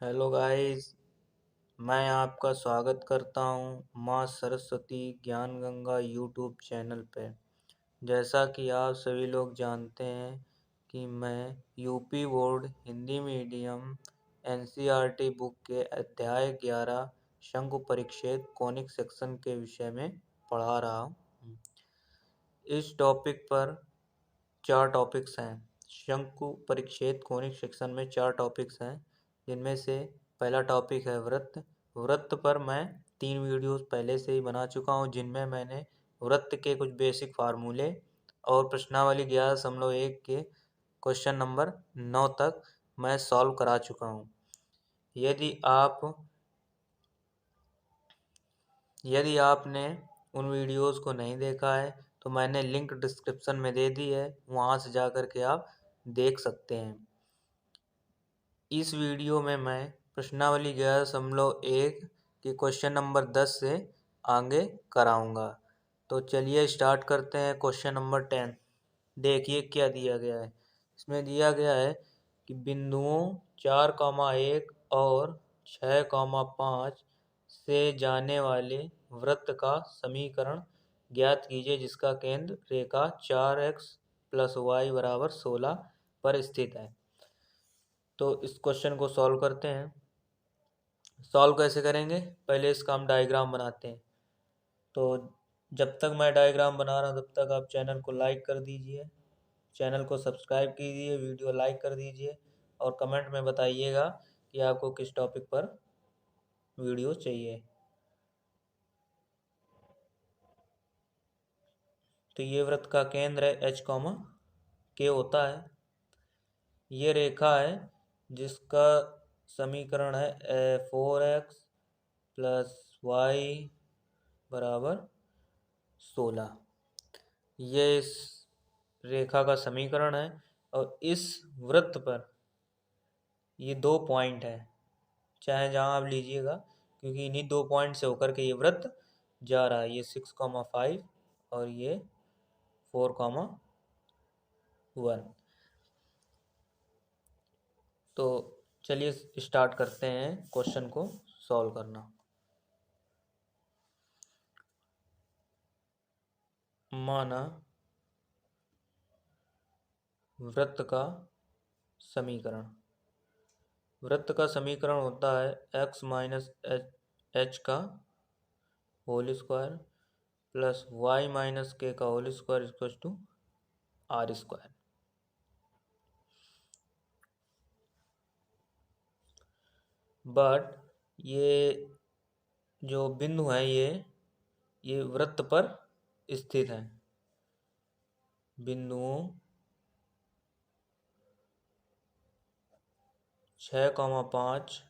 Hello guys. मैं आपका स्वागत करता हूँ माँ सरस्वती ज्ञान गंगा यूट्यूब चैनल पे। जैसा कि आप सभी लोग जानते हैं कि मैं UP board Hindi medium NCERT book के अध्याय 11 शंकु परिच्छेद कॉनिक सेक्शन के विषय में पढ़ा रहा हूँ। इस टॉपिक पर 4 टॉपिक्स हैं। शंकु परिच्छेद कॉनिक सेक्शन में 4 टॉपिक्स हैं, जिनमें से पहला टॉपिक है वृत्त। वृत्त पर मैं 3 वीडियोस पहले से ही बना चुका हूं, जिनमें मैंने वृत्त के कुछ बेसिक फार्मूले और प्रश्नावली 11.1 के क्वेश्चन नंबर 9 तक मैं सॉल्व करा चुका हूं। यदि आपने उन वीडियोस को नहीं देखा है तो मैंने लिंक डिस्क्रिप्शन में दे दी है, वहाँ से जा कर के आप देख सकते हैं। इस वीडियो में मैं प्रश्नावली 11.1 के क्वेश्चन नंबर 10 से आगे कराऊंगा। तो चलिए स्टार्ट करते हैं। क्वेश्चन नंबर 10 देखिए क्या दिया गया है। इसमें दिया गया है कि बिंदुओं 4,1 और 6,5 से जाने वाले वृत्त का समीकरण ज्ञात कीजिए, जिसका केंद्र रेखा 4x + y = 16 पर स्थित है। तो इस क्वेश्चन को सॉल्व करते हैं। सॉल्व कैसे करेंगे, पहले इसका हम डायग्राम बनाते हैं। तो जब तक मैं डायग्राम बना रहा हूँ तब तक आप चैनल को लाइक कर दीजिए, चैनल को सब्सक्राइब कीजिए, वीडियो लाइक कर दीजिए और कमेंट में बताइएगा कि आपको किस टॉपिक पर वीडियो चाहिए। तो ये वृत्त का केंद्र है h, k होता है। ये रेखा है जिसका समीकरण है 4x + y = 16। ये इस रेखा का समीकरण है और इस वृत्त पर ये 2 पॉइंट है, चाहे जहाँ आप लीजिएगा, क्योंकि इन्हीं 2 पॉइंट से होकर के ये वृत्त जा रहा है। ये 6,5 और ये 4,1। तो चलिए स्टार्ट करते हैं क्वेश्चन को सॉल्व करना। माना वृत्त का समीकरण होता है x - h का होल स्क्वायर + y - k का होल स्क्वायर = r²। बट ये जो बिंदु है ये वृत्त पर स्थित है। बिंदुओं 6,5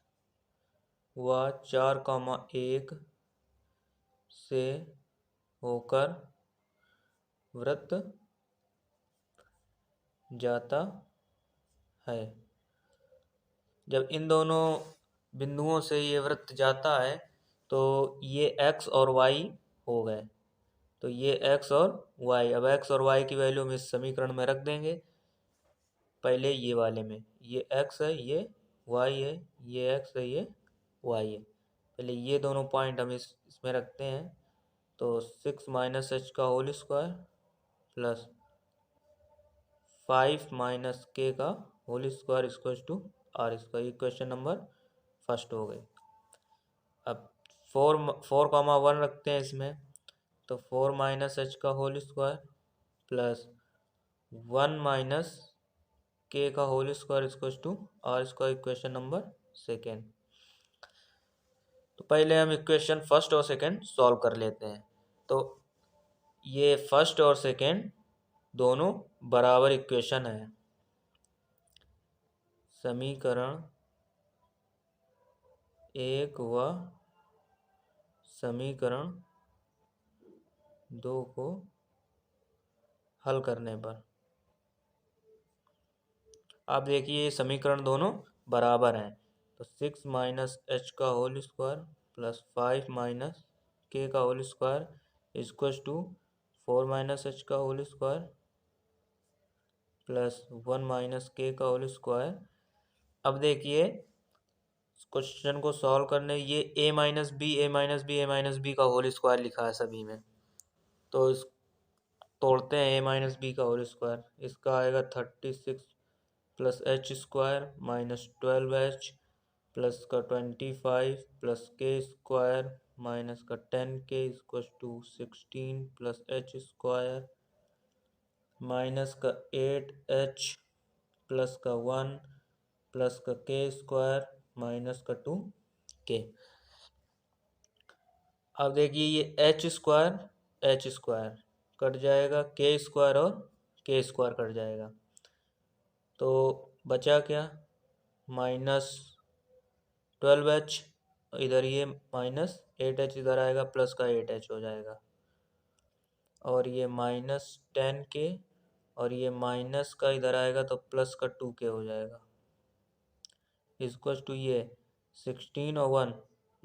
व 4,1 से होकर वृत्त जाता है। जब इन दोनों बिंदुओं से ये वृत्त जाता है तो ये x और y हो गए। तो ये x और y, अब x और y की वैल्यू हम इस समीकरण में रख देंगे। पहले ये वाले में ये x है, ये y है, ये x है, ये y है। पहले ये दोनों पॉइंट हम इसमें रखते हैं। तो 6 - h का होल स्क्वायर + 5 - k का होल स्क्वायर = r²। ये क्वेश्चन नंबर फर्स्ट हो गई। अब 4,1 रखते हैं इसमें। तो 4 - h का होल स्क्वायर + 1 - k का whole square = r²। Equation number second. तो पहले हम इक्वेशन फर्स्ट और सेकेंड सॉल्व कर लेते हैं। तो ये फर्स्ट और सेकेंड दोनों बराबर इक्वेशन है। समीकरण 1 व समीकरण 2 को हल करने पर आप देखिए समीकरण दोनों बराबर हैं। तो 6 - h का होल स्क्वायर + 5 - k का होल स्क्वायर = 4 - h का होल स्क्वायर + 1 - k का होल स्क्वायर। अब देखिए क्वेश्चन को सॉल्व करने ये a minus b a minus b a minus b का होल स्क्वायर लिखा है सभी में, तो इस तोड़ते हैं a माइनस बी का होल स्क्वायर। इसका आएगा 36 plus h square minus 12h plus का 25 प्लस के स्क्वायर माइनस का 10k equal to 16 plus h square minus का 8h प्लस का 1 प्लस का के स्क्वायर माइनस का 2k। अब देखिए ये एच स्क्वायर कट जाएगा, के स्क्वायर और के स्क्वायर कट जाएगा, तो बचा क्या, माइनस 12h, इधर ये माइनस 8h इधर आएगा, प्लस का 8h हो जाएगा, और ये माइनस 10k और ये माइनस का इधर आएगा तो प्लस का 2k हो जाएगा, इक्वल टू ये 16 और 1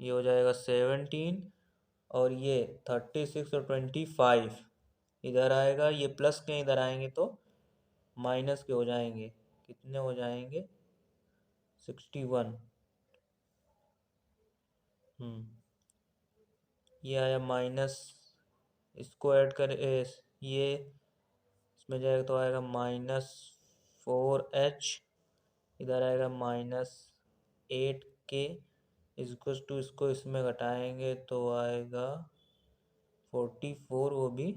ये हो जाएगा 17, और ये 36 और 25 इधर आएगा, ये प्लस के इधर आएंगे तो माइनस के हो जाएंगे, कितने हो जाएंगे 61। ये आया माइनस, इसको ऐड कर ये इसमें जाएगा तो आएगा -4h, इधर आएगा -8k इक्वल टू, इसको इसमें घटाएंगे तो आएगा 44, वो भी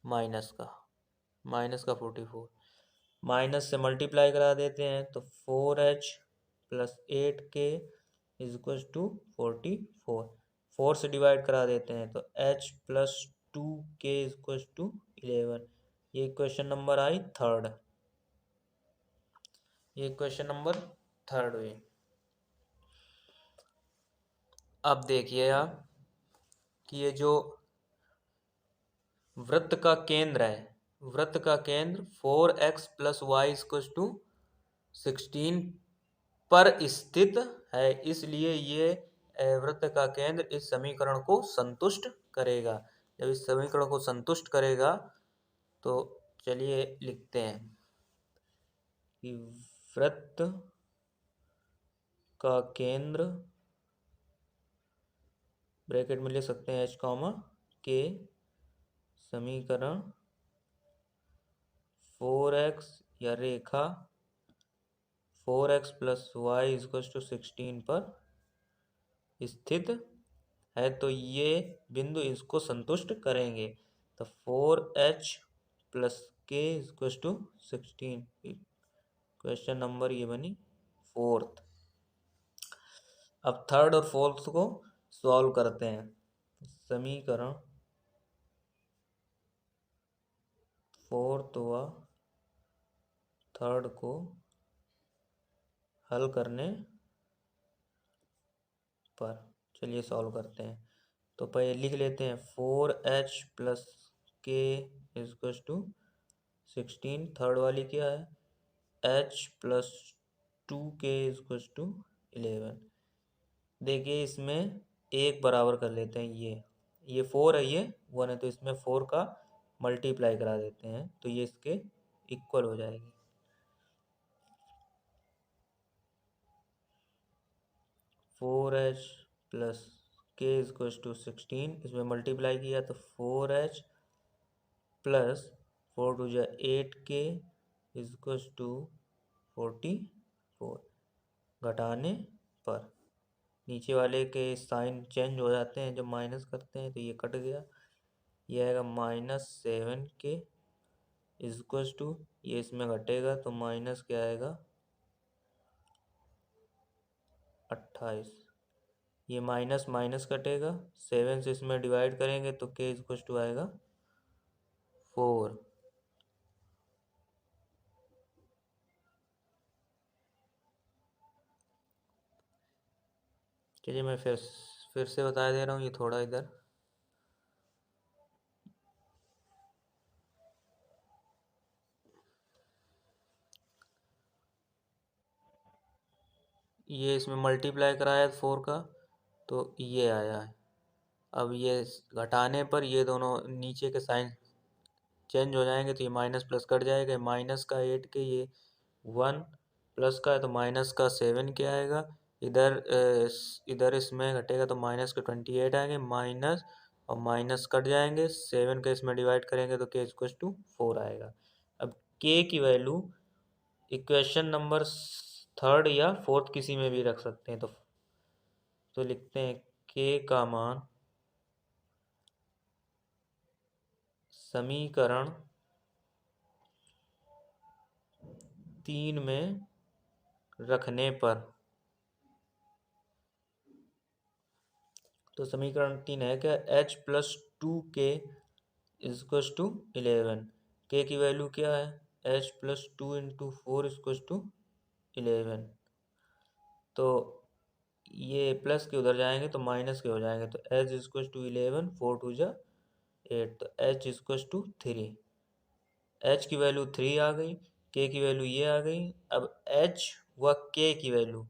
माइनस का 44, माइनस से मल्टीप्लाई करा देते हैं तो 4h plus 8k equal to 44, 4 से डिवाइड करा देते हैं तो h प्लस 2k इक्वल टू 11। ये क्वेश्चन नंबर आई थर्ड, ये क्वेश्चन नंबर थर्ड हुई। अब देखिए आप कि ये जो वृत्त का केंद्र है, वृत्त का केंद्र 4x plus y equal to 16 पर स्थित है, इसलिए ये वृत्त का केंद्र इस समीकरण को संतुष्ट करेगा। जब इस समीकरण को संतुष्ट करेगा तो चलिए लिखते हैं कि वृत्त का केंद्र ब्रैकेट में ले सकते हैं h, के समीकरण 4x या रेखा 4x plus y equal to 16 पर स्थित है, तो ये बिंदु इसको संतुष्ट करेंगे। तो 4h प्लस के इक्वल टू 16, क्वेश्चन नंबर ये बनी फोर्थ। अब थर्ड और फोर्थ को सॉल्व करते हैं। समीकरण फोर्थ व थर्ड को हल करने पर चलिए सॉल्व करते हैं। तो पहले लिख लेते हैं 4h प्लस के इक्वल टू 16, थर्ड वाली क्या है h प्लस 2k इक्वल टू 11। देखिए इसमें एक बराबर कर लेते हैं, ये 4 है ये 1 है, तो इसमें 4 का मल्टीप्लाई करा देते हैं तो ये इसके इक्वल हो जाएगी। 4h प्लस के इक्वल टू 16, इसमें मल्टीप्लाई किया तो 4h प्लस 4 टू जा 8k इक्वल टू 44, घटाने पर नीचे वाले के साइन चेंज हो जाते हैं जब माइनस करते हैं, तो ये कट गया, ये आएगा -7k इक्वल टू, ये इसमें घटेगा तो माइनस क्या आएगा 28, ये माइनस माइनस कटेगा, 7 से इसमें डिवाइड करेंगे तो k इक्वल टू आएगा 4। चलिए मैं फिर से बता दे रहा हूँ, ये थोड़ा इधर ये इसमें मल्टीप्लाई कराया 4 का तो ये आया है। अब ये घटाने पर ये दोनों नीचे के साइन चेंज हो जाएंगे तो ये माइनस प्लस कट जाएगा, माइनस का 8 के ये 1 प्लस का है तो माइनस का 7 के आएगा, इधर इसमें घटेगा तो -28 आएंगे, माइनस और माइनस कट जाएंगे, 7 का इसमें डिवाइड करेंगे तो k इक्वल टू 4 आएगा। अब k की वैल्यू इक्वेशन नंबर 3rd या 4th किसी में भी रख सकते हैं। तो लिखते हैं k का मान समीकरण 3 में रखने पर, तो समीकरण 3 है क्या, h प्लस 2k इक्वल टू 11। k की वैल्यू क्या है, h plus 2 into 4 equal to 11। तो ये प्लस के उधर जाएंगे तो माइनस के हो जाएंगे, तो h इक्वल टू 11, 4 2 जा 8, तो h इक्वल टू 3। h की वैल्यू 3 आ गई, k की वैल्यू ये आ गई। अब h व k की वैल्यू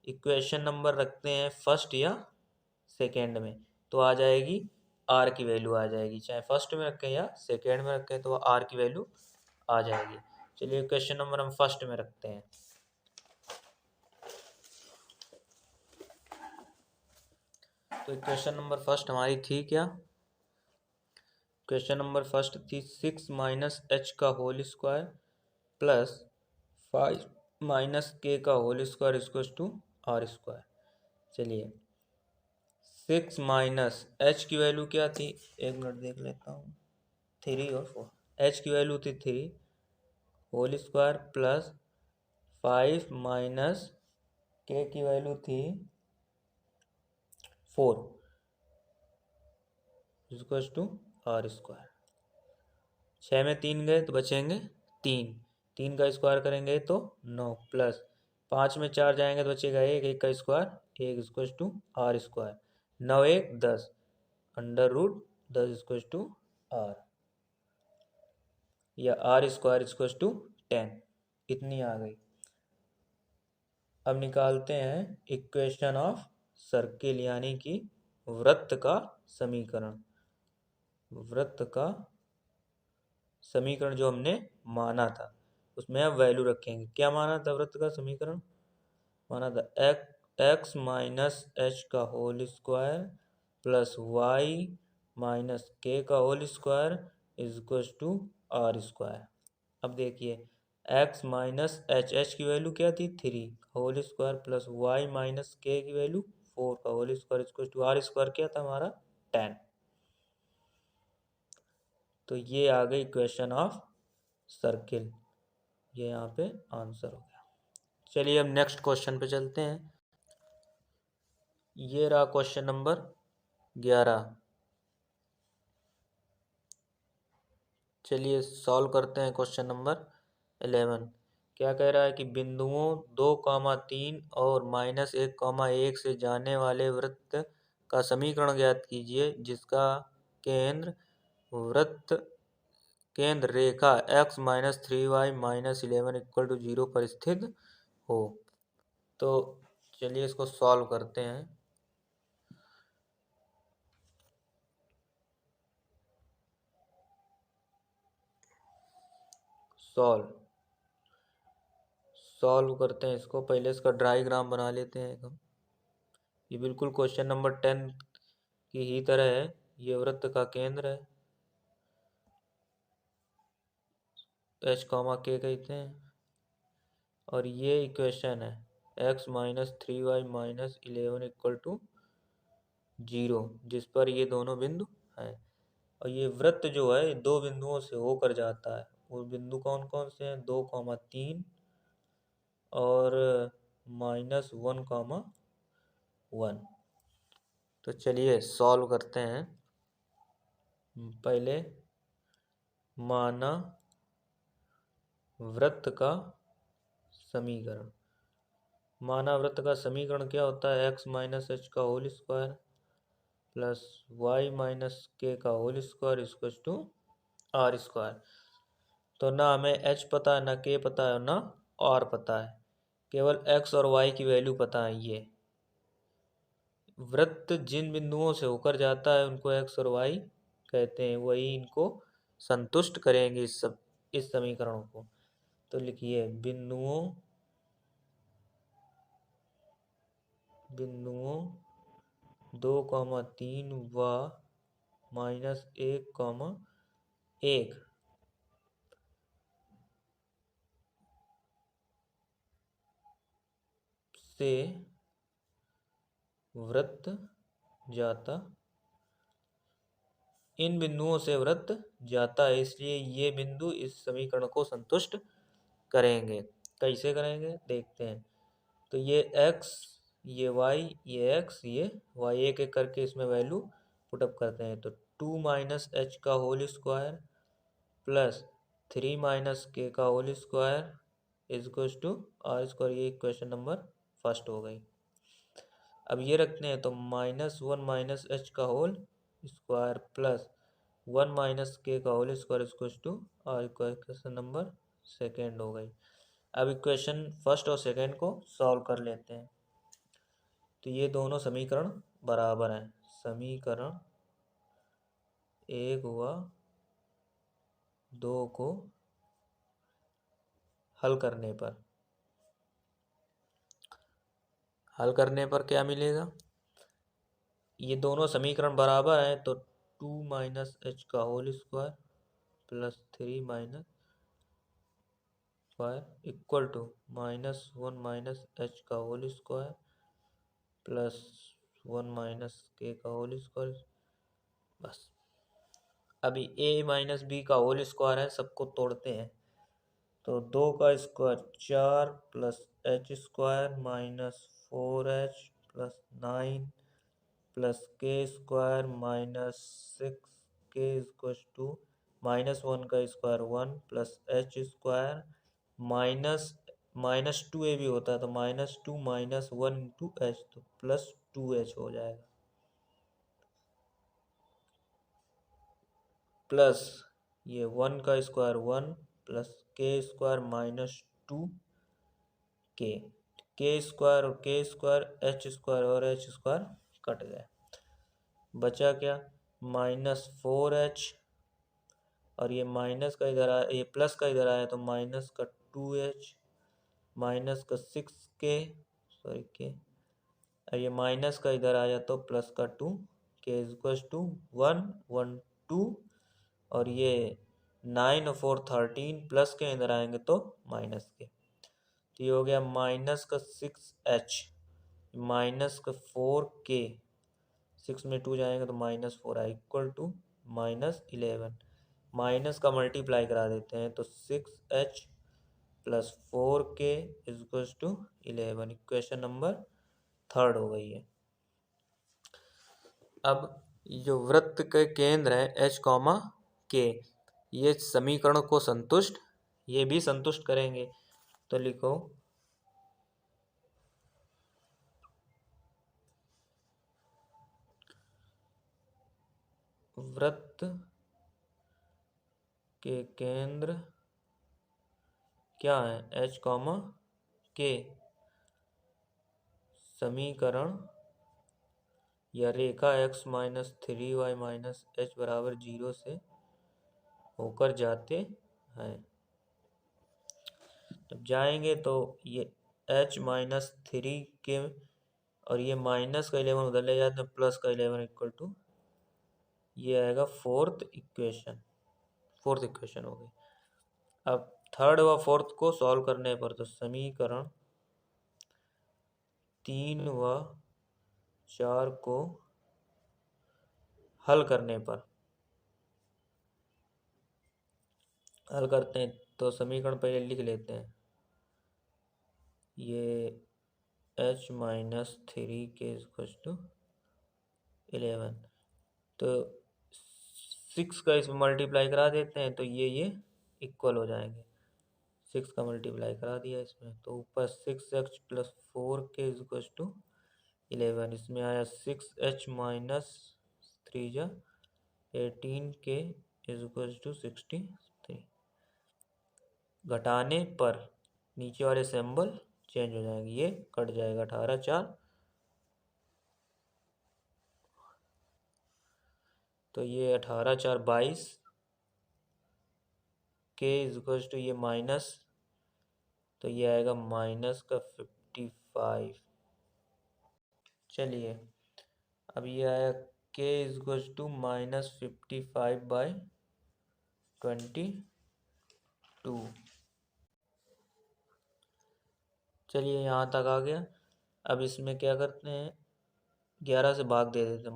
इक्वेशन नंबर रखते हैं फर्स्ट या सेकेंड में, तो आ जाएगी r की वैल्यू आ जाएगी, चाहे फर्स्ट में रखें या सेकेंड में रखें तो r की वैल्यू आ जाएगी। चलिए क्वेश्चन नंबर हम फर्स्ट में रखते हैं। तो क्वेश्चन नंबर फर्स्ट हमारी थी क्या, क्वेश्चन नंबर फर्स्ट थी 6 माइनस एच का whole square plus 5 minus k का whole square equal to are square. चलिए 6 माइनस एच की वैल्यू क्या थी, एक मिनट देख लेता हूँ, 3 और 4। एच की वैल्यू थी 3 whole square plus 5 minus k की वैल्यू थी 4 इक्वल टू आर स्क्वायर। 6 में 3 गए तो बचेंगे 3, 3 का स्क्वायर करेंगे तो 9 प्लस 5 में 4 जाएंगे तो बचेगा 1, 1 का square 1 equal to are square. 9 1 10 under root 10 equal to r, या आर स्क्वायर इक्वल टू 10, इतनी आ गई। अब निकालते हैं इक्वेशन ऑफ सर्किल यानी कि वृत्त का समीकरण। वृत्त का समीकरण जो हमने माना था उसमें अब वैल्यू रखेंगे। क्या माना था वृत्त का समीकरण, माना था एक्स माइनस एच का whole square plus y minus k का whole square is equal to are square. अब देखिए एक्स माइनस एच की वैल्यू क्या थी 3 whole square plus y minus k की वैल्यू 4 का whole square equal to are square क्या था हमारा 10। तो ये आ गई इक्वेशन ऑफ सर्किल, ये यहाँ पे आंसर हो गया। चलिए अब नेक्स्ट क्वेश्चन पे चलते हैं। ये रहा क्वेश्चन नंबर 11। चलिए सॉल्व करते हैं क्वेश्चन नंबर 11। क्या कह रहा है कि बिंदुओं 2,3 और -1,1 से जाने वाले वृत्त का समीकरण ज्ञात कीजिए जिसका केंद्र वृत्त केंद्र रेखा x minus 3y minus 11 equal to 0 पर स्थित हो। तो चलिए इसको सॉल्व करते हैं। सॉल्व करते हैं इसको, पहले इसका डायग्राम बना लेते हैं हम। ये बिल्कुल क्वेश्चन नंबर 10 की ही तरह है। ये वृत्त का केंद्र है, h कॉमा के कहते हैं, और ये इक्वेशन है x minus 3y minus 11 equal to 0 जिस पर ये दोनों बिंदु हैं। और ये वृत्त जो है 2 बिंदुओं से होकर जाता है। वो बिंदु कौन कौन से हैं, 2,3 और -1,1। तो चलिए सॉल्व करते हैं। पहले माना वृत्त का समीकरण। माना वृत्त का समीकरण क्या होता है, x माइनस एच का whole square plus y minus k का whole square equal to are square. तो ना हमें h पता है, ना k पता है, ना r पता है, केवल x और y की वैल्यू पता है। ये वृत्त जिन बिंदुओं से होकर जाता है उनको x और y कहते हैं, वही इनको संतुष्ट करेंगे इस समीकरण को। तो लिखिए बिंदुओं बिंदुओं 2,3 व -1,1 से वृत्त जाता, इन बिंदुओं से वृत्त जाता है, इसलिए ये बिंदु इस समीकरण को संतुष्ट करेंगे। कैसे करेंगे देखते हैं। तो ये x, ये y, ये x, ये y, एक एक करके इसमें वैल्यू पुटअप करते हैं। तो 2 - h का होल स्क्वायर प्लस 3 - k का whole square is equals to r square. ये इक्वेशन नंबर फर्स्ट हो गई। अब ये रखते हैं तो -1 - h का होल स्क्वायर प्लस 1 - k का whole square equals to r। Equation number second हो गई। अब इक्वेशन फर्स्ट और सेकेंड को सॉल्व कर लेते हैं। तो ये दोनों समीकरण बराबर हैं। समीकरण 1 व 2 को हल करने पर क्या मिलेगा? ये दोनों समीकरण बराबर हैं तो 2 - h का whole square plus 3 - square equal to -1 - h का होल स्क्वायर प्लस 1 - k का होल स्क्वायर। बस अभी a - b का होल स्क्वायर है, सबको तोड़ते हैं। तो 2 का square 4 plus h square -4h plus 9 plus k square -6k equals to -1 का square 1 plus h square -2a भी होता है तो -2 - 1 इंटू h, तो प्लस 2h हो जाएगा। प्लस ये 1 का square 1 plus k square -2k, k square और k स्क्वायर, h स्क्वायर और h स्क्वायर कट गए। बचा क्या? -4h और ये माइनस का इधर आया, ये प्लस का इधर आया तो माइनस का 2h माइनस का 6k, सॉरी k, और ये माइनस का इधर आया तो प्लस का 2, k इक्वल्स टू 1 1 2, और ये 9 और 4 13, प्लस के इधर आएंगे तो माइनस के। तो ये हो गया माइनस का 6h माइनस का 4k, 6 में 2 जाएंगे तो -4 आए इक्वल टू -11। माइनस का मल्टीप्लाई करा देते हैं तो 6h plus 4k equals to 11। Equation number third हो गई है। अब जो वृत्त के केंद्र है h, k, ये समीकरण को संतुष्ट, ये भी संतुष्ट करेंगे। तो लिखो वृत्त के केंद्र क्या है? h, k समीकरण या रेखा x - 3y - h बराबर 0 से होकर जाते हैं। जब जाएंगे तो ये h - 3 के और ये माइनस का 11 उधर ले जाते हैं, प्लस का 11 इक्वल टू ये आएगा फोर्थ इक्वेशन हो गई। अब थर्ड व फोर्थ को सॉल्व करने पर तो समीकरण 3 व 4 को हल करने पर हल करते हैं तो समीकरण पहले लिख लेते हैं। ये h - 3k इक्वल्स टू 11, तो 6 का इसमें मल्टीप्लाई करा देते हैं तो ये इक्वल हो जाएंगे। 6 का मल्टीप्लाई करा दिया इसमें तो ऊपर 6h plus 4k equals to 11। इसमें आया 6h माइनस 3 जा 18k इक्वल्स टू 63। घटाने पर नीचे वाले सिंबल चेंज हो जाएंगे, ये कट जाएगा 18 4, तो ये 18 4 22 के इक्वल्स टू ये माइनस, तो ये आएगा माइनस का 55। चलिए अब ये आया k इज टू -55/22। चलिए यहाँ तक आ गया। अब इसमें क्या करते हैं, 11 से भाग दे देते हैं,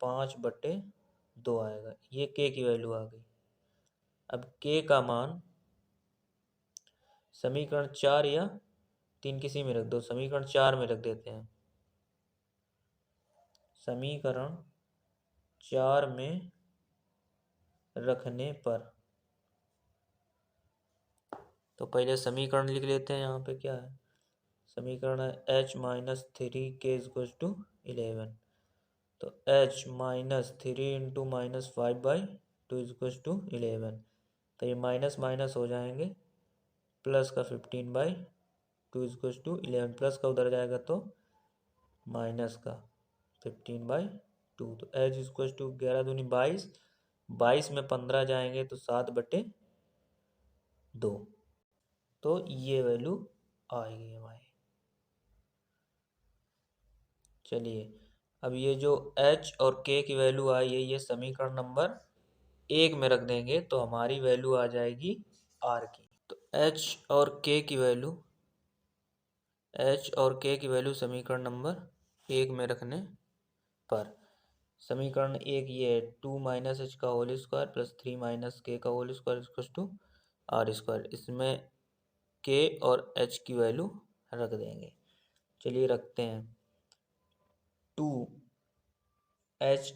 -5/2 आएगा। ये k की वैल्यू आ गई। अब k का मान समीकरण 4 या 3 किसी में रख दो, समीकरण 4 में रख देते हैं। समीकरण 4 में रखने पर, तो पहले समीकरण लिख लेते हैं। यहाँ पे क्या है, समीकरण है h-3k=11। तो h-3 × -5/2 तो ये माइनस माइनस हो जाएंगे, प्लस का 15/2 प्लस का उधर जाएगा तो माइनस का 15/2। तो h 11 दूनी 22, 22 में 15 जाएंगे तो 7/2। तो ये वैल्यू आएगी हमारी। चलिए अब ये जो h और k की वैल्यू आई है, ये समीकरण नंबर 1 में रख देंगे तो हमारी वैल्यू आ जाएगी r की। तो h और k की वैल्यू समीकरण नंबर 1 में रखने पर, समीकरण 1 ये है 2 - h का होल स्क्वायर प्लस 3 - k का whole square equal to r square. इसमें k और h की वैल्यू रख देंगे। चलिए रखते हैं। 2h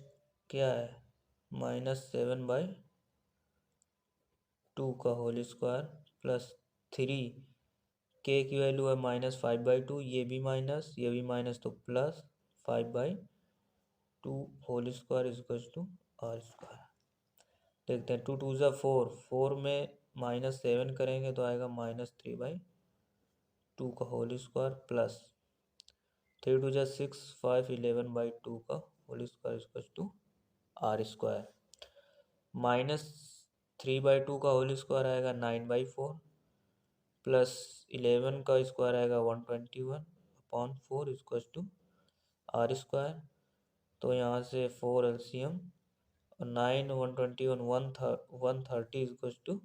क्या है, -7/2 का होल स्क्वायर प्लस 3 k की वैल्यू है -5/2, ये भी माइनस तो plus 5/2 whole square equal to r square. देखते हैं, 2 2 ज़ा 4, 4 में -7 करेंगे तो आएगा -3/2 का होल स्क्वायर प्लस 3 2 ज़ा 6, 5 11/2 का whole square equal to r square. -3/2 का होल स्क्वायर आएगा 9/4 प्लस 11 का स्क्वायर आएगा 121/4 इक्वल टू r स्क्वायर। तो यहाँ से 4 एलसीएम और 9 121 130 equal to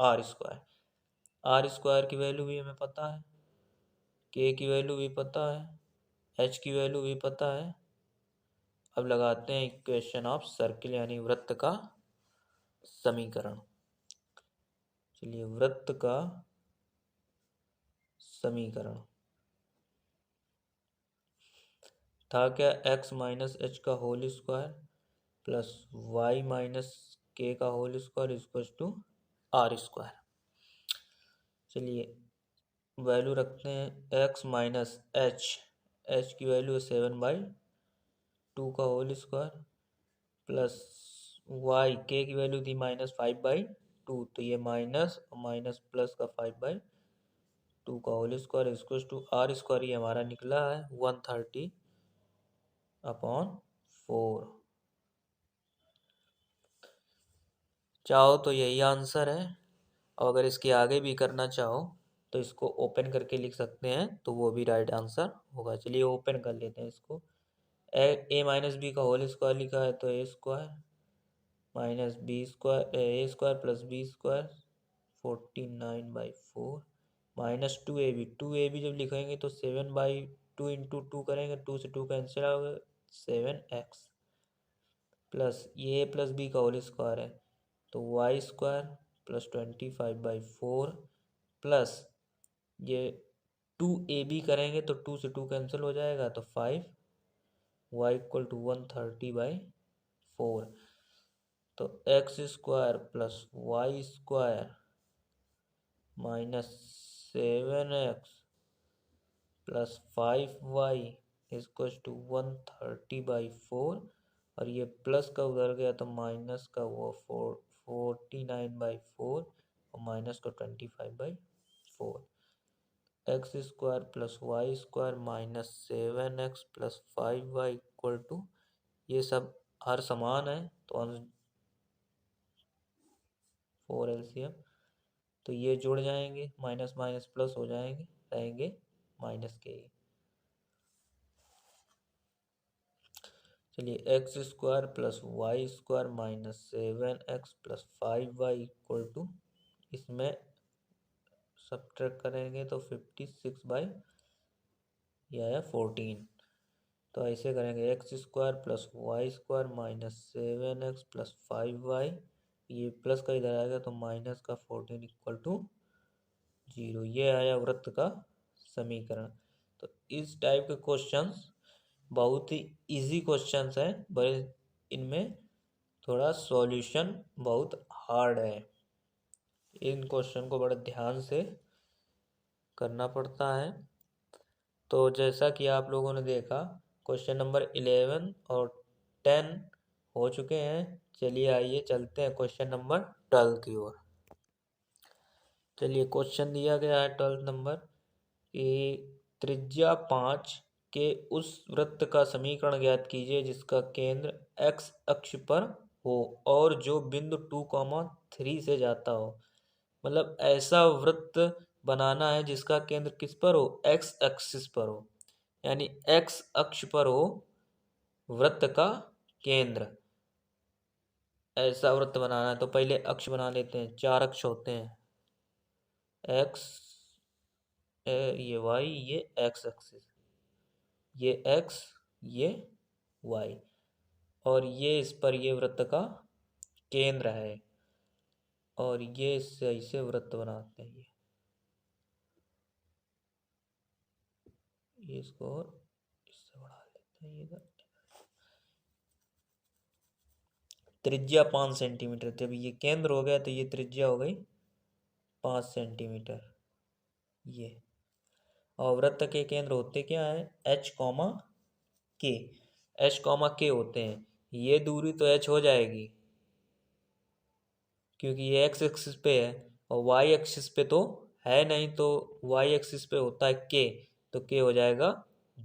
r square. r square की वैल्यू भी हमें पता है, k की वैल्यू भी पता है, h की वैल्यू भी पता है। अब लगाते हैं इक्वेशन ऑफ सर्किल यानी वृत्त का समीकरण। चलिए वृत्त का समीकरण था क्या, x - h का whole square plus y - k का whole square equal to r square. चलिए वैल्यू रखते हैं, x - h की वैल्यू है 7/2 का whole square plus y k की वैल्यू थी -5/2, तो ये माइनस प्लस का 5/2 का whole square equal to r square. ये हमारा निकला है 130/4। चाहो तो यही आंसर है, और अगर इसके आगे भी करना चाहो तो इसको ओपन करके लिख सकते हैं, तो वो भी राइट आंसर होगा। चलिए ओपन कर लेते हैं इसको। a - b का होल स्क्वायर लिखा है तो a square minus b square a square plus b square 49/4 minus 2ab जब लिखेंगे तो 7/2 इंटू 2 करेंगे, 2 से 2 कैंसिल होगा 7x प्लस ये a प्लस b का होल स्क्वायर है तो वाई स्क्वायर प्लस 25/4 प्लस ये 2ab करेंगे तो 2 से 2 कैंसिल हो जाएगा तो 5 y इक्वल टू 130/4। तो x square plus y square -7x plus 5y equal to 130/4, और ये प्लस का उधर गया तो माइनस का वो 49/4 और माइनस का 25/4। X square plus y square -7x plus 5y equal to, ये सब हर समान है तो 4 एलसीएम, तो ये जुड़ जाएंगे, माइनस माइनस प्लस हो जाएंगे, रहेंगे माइनस के। चलिए x square plus y square minus 7x plus 5y equal to, इसमें सब्ट्रैक्ट करेंगे तो 56/, यह आया 14। तो ऐसे करेंगे x square plus y square minus 7x plus 5y, ये प्लस का इधर आएगा तो माइनस का 14 इक्वल टू 0। ये आया वृत्त का समीकरण। तो इस टाइप के क्वेश्चंस बहुत ही इजी क्वेश्चंस हैं, पर इनमें थोड़ा सॉल्यूशन बहुत हार्ड है। इन क्वेश्चन को बड़े ध्यान से करना पड़ता है। तो जैसा कि आप लोगों ने देखा, क्वेश्चन नंबर 11 और 10 हो चुके हैं। चलिए आइए चलते हैं क्वेश्चन नंबर 12 की ओर। चलिए क्वेश्चन दिया गया है 12 नंबर कि त्रिज्या 5 के उस वृत्त का समीकरण ज्ञात कीजिए जिसका केंद्र x अक्ष पर हो और जो बिंदु 2, 3 से जाता हो। मतलब ऐसा वृत्त बनाना है जिसका केंद्र किस पर हो, x एक्सिस पर हो, यानी x अक्ष पर हो वृत्त का केंद्र। ऐसा वृत्त बनाना है तो पहले अक्ष बना लेते हैं। 4 अक्ष होते हैं, x, ये y, ये x एक्सिस, ये x, ये y, और ये इस पर ये वृत्त का केंद्र है। और ये इससे ऐसे वृत्त बनाते हैं। ये इसको और इससे बढ़ा लेते हैं। ये त्रिज्या 5 सेंटीमीटर, जब ये केंद्र हो गया तो ये त्रिज्या हो गई 5 सेंटीमीटर। ये और वृत्त के केंद्र होते क्या है, h, k, h, k होते हैं। ये दूरी तो h हो जाएगी क्योंकि ये x एक्सिस पे है और y एक्सिस पे तो है नहीं, तो y एक्सिस पे होता है k, तो k हो जाएगा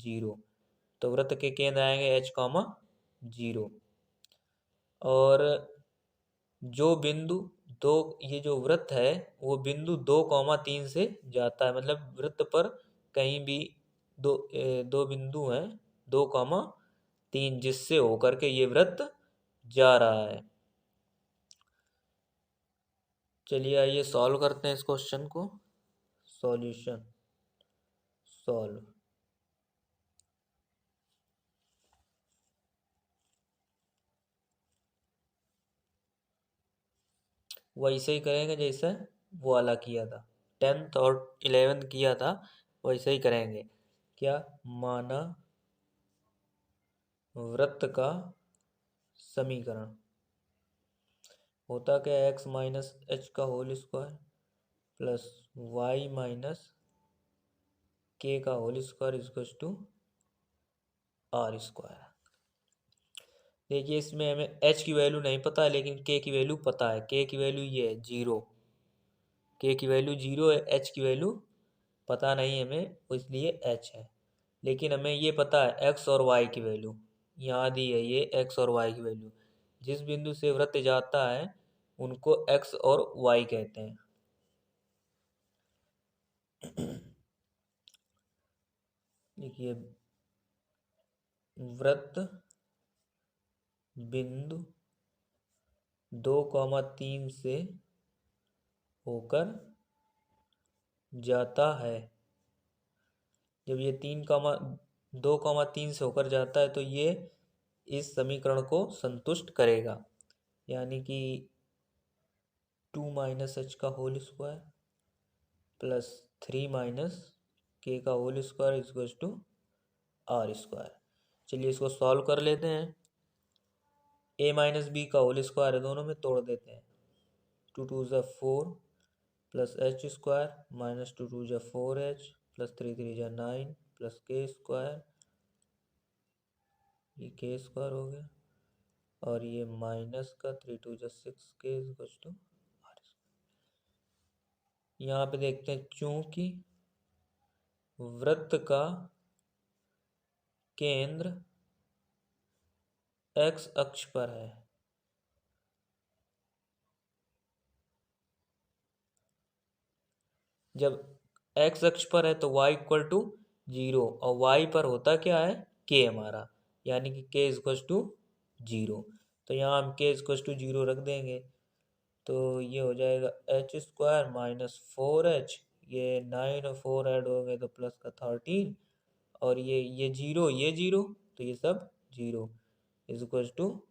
0। तो वृत्त के केंद्र आएंगे h, 0। और जो बिंदु दो, ये जो वृत्त है वो बिंदु 2, 3 से जाता है। मतलब वृत्त पर कहीं भी दो बिंदु हैं 2, 3 जिससे होकर के ये वृत्त जा रहा है। चलिए आइए सॉल्व करते हैं इस क्वेश्चन को। Solution, solve. वैसे ही करेंगे जैसे वो वाला किया था, 10th और 11th किया था, वैसे ही करेंगे। क्या माना वृत्त का समीकरण होता क्या, x माइनस एच का whole square plus y minus k का whole square equals to are square. देखिए इसमें हमें h की वैल्यू नहीं पता है लेकिन k की वैल्यू पता है। k की वैल्यू ये है 0, k की वैल्यू 0 है, h की वैल्यू पता नहीं हमें, इसलिए h है। लेकिन हमें ये पता है x और y की वैल्यू, यहाँ दी है ये x और y की वैल्यू। जिस बिंदु से वृत्त जाता है उनको x और y कहते हैं। देखिए वृत्त बिंदु 2, 3 से होकर जाता है। जब ये 2, 3 से होकर जाता है तो ये इस समीकरण को संतुष्ट करेगा, यानी कि 2 माइनस एच का whole square plus 3 minus k का whole square equals to are square. चलिए इसको सॉल्व कर लेते हैं। a माइनस बी का होल स्क्वायर है, दोनों में तोड़ देते हैं। 2 2 4 plus h square minus 2 2 4h plus 3 3 9 plus k square, ये के स्क्वायर हो गया, और ये माइनस का 3 2 6 के इक्वल्स टू आर। यहाँ पे देखते हैं चूंकि वृत्त का केंद्र x अक्ष पर है, जब x अक्ष पर है तो y इक्वल टू 0 और y पर होता क्या है, k हमारा, यानी कि k इक्वल टू 0। तो यहाँ हम k इक्वल टू 0 रख देंगे, तो ये हो जाएगा एच स्क्वायर माइनस 4h, ये 9 और 4 ऐड हो गए तो प्लस का 13, और ये 0 ये 0, तो ये सब 0 is equal to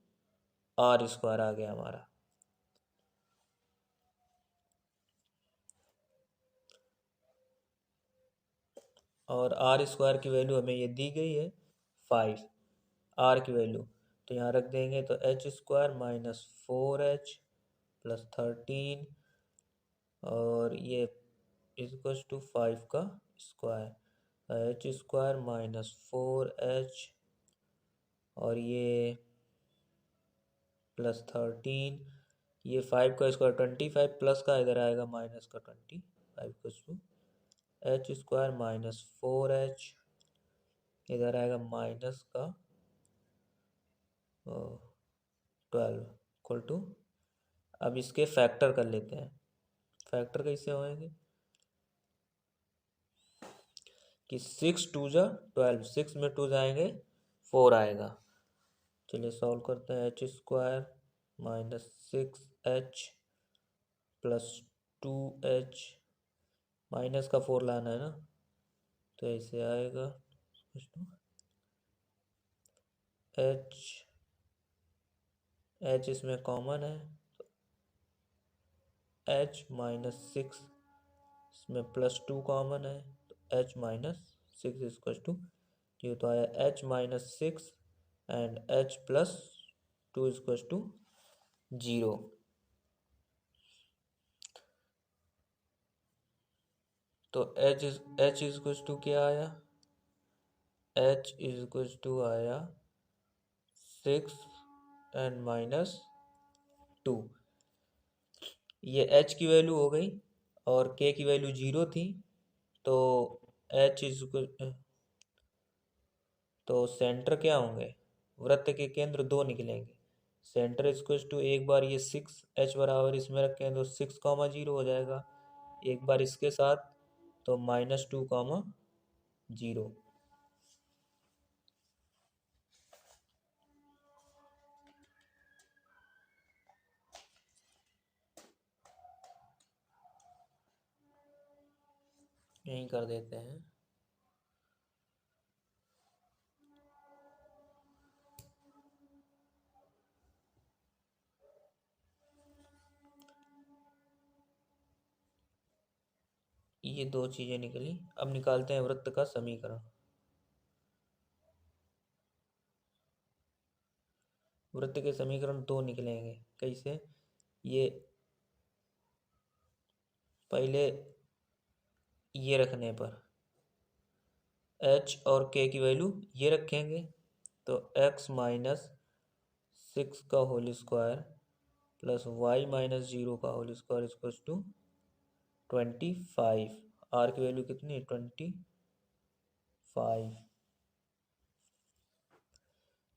are square आ गया हमारा। और आर स्क्वायर की वैल्यू हमें ये दी गई है 5, आर की वैल्यू, तो यहाँ रख देंगे तो H square minus 4h plus 13, और ये इक्वल टू 5 का square, H square minus 4h, और ये प्लस 13, ये 5 का स्क्वायर 25 प्लस का इधर आएगा माइनस का 25 equal to h square minus 4h, इधर आएगा माइनस का 12 इक्वल टू, अब इसके फैक्टर कर लेते हैं। फैक्टर कैसे होंगे कि 6 2 जा 12, 6 में 2 जाएंगे 4 आएगा। चलिए सॉल्व करते हैं। H square minus 6h plus 2h, minus का 4 लाना है ना, तो ऐसे आएगा एच इसमें कॉमन है, तो एच माइनस 6, इसमें प्लस 2 कॉमन है, तो एच माइनस 6 इक्वल टू, ये तो आया h minus 6 and h plus 2 equal to 0। तो एच इज इक्वल टू क्या आया, एच इज इक्वल टू आया 6 एंड माइनस 2, ये एच की वैल्यू हो गई और के की वैल्यू 0 थी, तो एच इज तो सेंटर क्या होंगे, वृत्त के केंद्र 2 निकलेंगे। सेंटर इक्वल टू, एक बार ये 6h बराबर इसमें रखें तो 6,0 हो जाएगा, एक बार इसके साथ तो -2,0। यहीं कर देते हैं। ये दो चीजें निकली, अब निकालते हैं वृत्त का समीकरण। वृत्त के समीकरण दो निकलेंगे, कैसे, ये पहले ये रखने पर h और k की वैल्यू ये रखेंगे, तो x माइनस 6 का whole square plus y minus 0 का whole square equal to 25, r की वैल्यू कितनी है 25।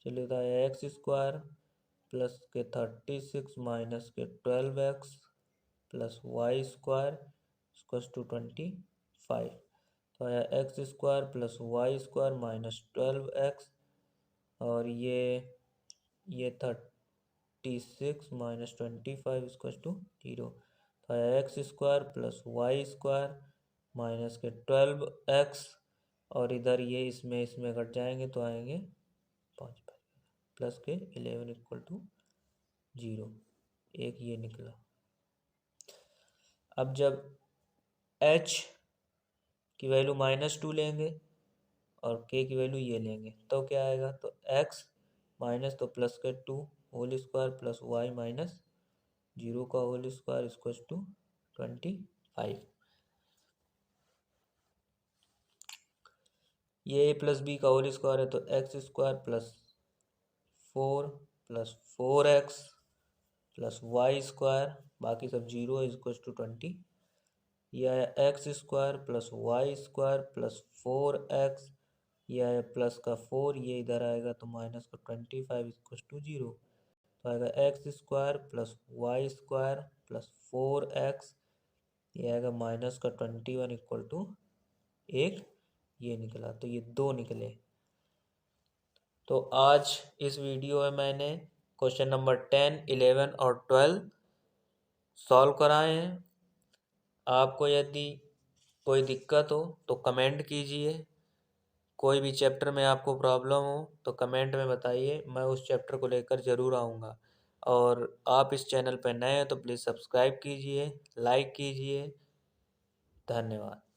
चलिए तो एक्स स्क्वायर प्लस के 36 माइनस के 12x plus y square equal to 25, तो आया x square plus y square minus 12x, और ये 36 माइनस 25 इक्वल टू 0, तो आया x square plus y square minus के 12x, और इधर ये इसमें कट जाएंगे तो आएंगे 5 प्लस के 11 इक्वल टू 0, एक ये निकला। अब जब h की वैल्यू -2 लेंगे और k की वैल्यू ये लेंगे तो क्या आएगा, तो x माइनस तो प्लस के 2 whole square plus y minus 0 का होल स्क्वायर इक्वल टू 25। ये a प्लस बी का होल स्क्वायर है, तो x square plus 4 plus 4x plus y square, बाकी सब 0 इक्वल टू 20, यह आया x square plus y square plus 4x, यह आया प्लस का 4, ये इधर आएगा तो माइनस का 25 इक्वल टू 0, तो आएगा x square plus y square plus 4x, ये आएगा माइनस का 21 इक्वल टू 1, ये निकला, तो ये दो निकले। तो आज इस वीडियो में मैंने क्वेश्चन नंबर 10, 11 और 12 सॉल्व कराए हैं। आपको यदि कोई दिक्कत हो तो कमेंट कीजिए। कोई भी चैप्टर में आपको प्रॉब्लम हो तो कमेंट में बताइए, मैं उस चैप्टर को लेकर ज़रूर आऊँगा। और आप इस चैनल पर नए हैं तो प्लीज़ सब्सक्राइब कीजिए, लाइक कीजिए। धन्यवाद।